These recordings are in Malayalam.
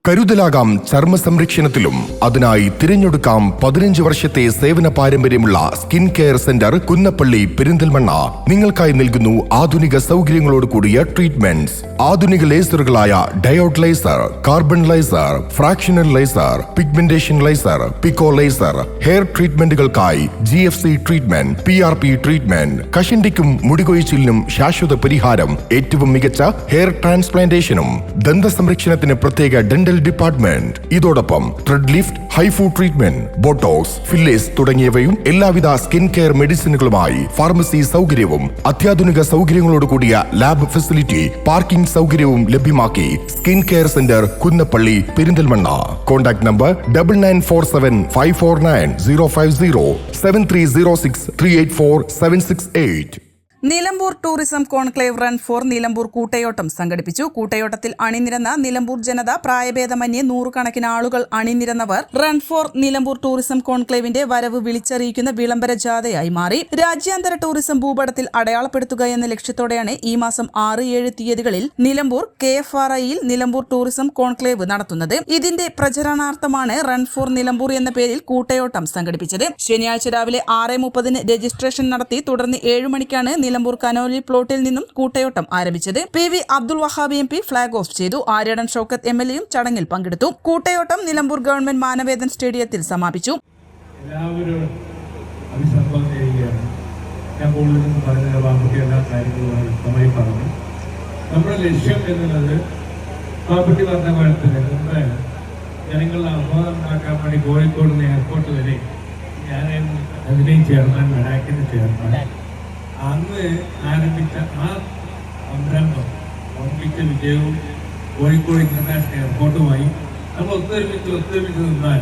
കരുതലാകാം ചർമ്മ സംരക്ഷണത്തിലും. അതിനായി തിരഞ്ഞെടുക്കാം 15 വർഷത്തെ സേവന പാരമ്പര്യമുള്ള skin care centre Kunnappally Perinthalmanna. നിങ്ങൾക്കായി നൽകുന്നു ആധുനിക സൗകര്യങ്ങളോട് കൂടിയ ട്രീറ്റ്മെന്റ്സ്. ആധുനിക ലേസറുകളായ diode laser, carbon laser, fractional laser, pigmentation laser, pico laser, hair ട്രീറ്റ്മെന്റുകൾക്കായി GFC ട്രീറ്റ്മെന്റ്, PRP ട്രീറ്റ്മെന്റ്, കഷണ്ടിക്കും മുടികൊഴിച്ചിലിനും ശാശ്വത പരിഹാരം, ഏറ്റവും മികച്ച ഹെയർ ട്രാൻസ്പ്ലാന്റേഷനും, ദന്ത സംരക്ഷണത്തിന് പ്രത്യേക ഡെന്റൽ ഡിപ്പാർട്ട്മെന്റ്. ഇതോടൊപ്പം thread lift, HIFU treatment, botox, fillers തുടങ്ങിയവയും എല്ലാവിധ സ്കിൻ കെയർ മെഡിസിനുകളുമായി ഫാർമസി സൗകര്യവും അത്യാധുനിക സൗകര്യങ്ങളോട് കൂടിയ ലാബ് ഫെസിലിറ്റി, പാർക്കിംഗ് സൗകര്യവും ലഭ്യമാക്കി skin care centre Kunnappally Perinthalmanna. Contact number 9947549050 7306384768. Nilambur tourism conclave run for Nilambur കൂട്ടയോട്ടം സംഘടിപ്പിച്ചു. കൂട്ടയോട്ടത്തിൽ അണിനിരന്ന നിലമ്പൂർ ജനത പ്രായഭേദമന്യേ നൂറുകണക്കിന് ആളുകൾ അണിനിരന്നവർ റൺ ഫോർ നിലമ്പൂർ ടൂറിസം കോൺക്ലേവിന്റെ വരവ് വിളിച്ചറിയിക്കുന്ന വിളംബര ജാഥയായി മാറി. രാജ്യാന്തര ടൂറിസം ഭൂപടത്തിൽ അടയാളപ്പെടുത്തുക എന്ന ലക്ഷ്യത്തോടെയാണ് ഈ മാസം 6-7 തീയതികളിൽ നിലമ്പൂർ KFRIയിൽ നിലമ്പൂർ ടൂറിസം കോൺക്ലേവ് നടത്തുന്നത്. ഇതിന്റെ പ്രചരണാർത്ഥമാണ് റൺ ഫോർ നിലമ്പൂർ എന്ന പേരിൽ കൂട്ടയോട്ടം സംഘടിപ്പിച്ചത്. ശനിയാഴ്ച രാവിലെ 6:30 രജിസ്ട്രേഷൻ നടത്തി തുടർന്ന് 7 മണിക്കാണ് നിലമ്പൂർ കനോലി പ്ലോട്ടിൽ നിന്നും കൂട്ടയോട്ടം ആരംഭിച്ചത്. PV Abdul Wahab MP flag off ചെയ്തു. ആര്യടൻ ഷൗക്കത്ത് MLAയും ചടങ്ങിൽ പങ്കെടുത്തു. കൂട്ടയോട്ടം നിലമ്പൂർ ഗവൺമെന്റ് മാനവേദൻ സ്റ്റേഡിയത്തിൽ സമാപിച്ചു. നമ്മുടെ ലക്ഷ്യം എന്നുള്ളത് പ്രോപ്പർട്ടി ജനങ്ങളുടെ ആഹ്വാനം ഉണ്ടാക്കാൻ വേണ്ടി കോഴിക്കോട് നിന്ന് എയർപോർട്ട് വരെ ഞാൻ അതിനെയും ചെയർമാൻ, മെഡാക്കിന് ചെയർമാൻ, അന്ന് ആരംഭിച്ച ആ സംരംഭം ഒന്നിച്ച വിജയവും കോഴിക്കോട് ഇന്റർനാഷണൽ എയർപോർട്ടുമായി നമ്മൾ ഒത്തൊരുമിച്ച് നിന്നാൽ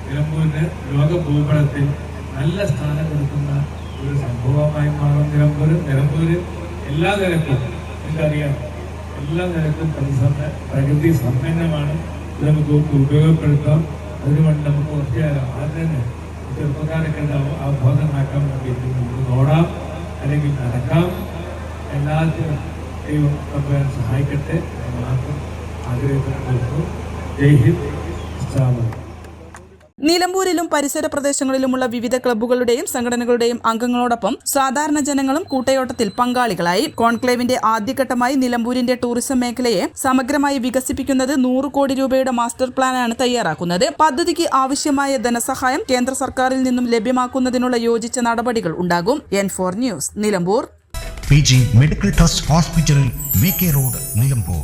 നിലമ്പൂരിന് ലോക ഭൂപടത്തിൽ നല്ല സ്ഥാനം കൊടുക്കുന്ന ഒരു സംഭവമായി മാറും. നിലമ്പൂര് എല്ലാ നിരക്കും എനിക്കറിയാം, എല്ലാ നിരക്കും പ്രകൃതി സമ്പന്നമാണ്. ഇത് നമുക്ക് ഉപയോഗപ്പെടുത്താം. അതിനുവേണ്ടി നമുക്ക് കുറച്ചുകാലം ആദ്യം തന്നെ ചെറുപ്പക്കാരൊക്കെ ആ ബോധമാക്കാൻ വേണ്ടി നമുക്ക് ഓടാം, അല്ലെങ്കിൽ നടക്കാം. എല്ലാത്തിനും ദൈവം നമ്മളെ സഹായിക്കട്ടെ എന്ന് മാത്രം ആഗ്രഹിക്കുന്നു. ജയ് ഹിന്ദ്. നിലമ്പൂരിലും പരിസര പ്രദേശങ്ങളിലുമുള്ള വിവിധ ക്ലബ്ബുകളുടെയും സംഘടനകളുടെയും അംഗങ്ങളോടൊപ്പം സാധാരണ ജനങ്ങളും കൂട്ടയോട്ടത്തിൽ പങ്കാളികളായി. കോൺക്ലേവിന്റെ ആദ്യഘട്ടമായി നിലമ്പൂരിന്റെ ടൂറിസം മേഖലയെ സമഗ്രമായി വികസിപ്പിക്കുന്നത് 100 കോടി രൂപയുടെ മാസ്റ്റർ പ്ലാനാണ് തയ്യാറാക്കുന്നത്. പദ്ധതിക്ക് ആവശ്യമായ ധനസഹായം കേന്ദ്ര സർക്കാരിൽ നിന്നും ലഭ്യമാക്കുന്നതിനുള്ള യോജിച്ച നടപടികൾ ഉണ്ടാകും. N4 news, Nilambur. PG medical trust hospital, VK road, Nilambur.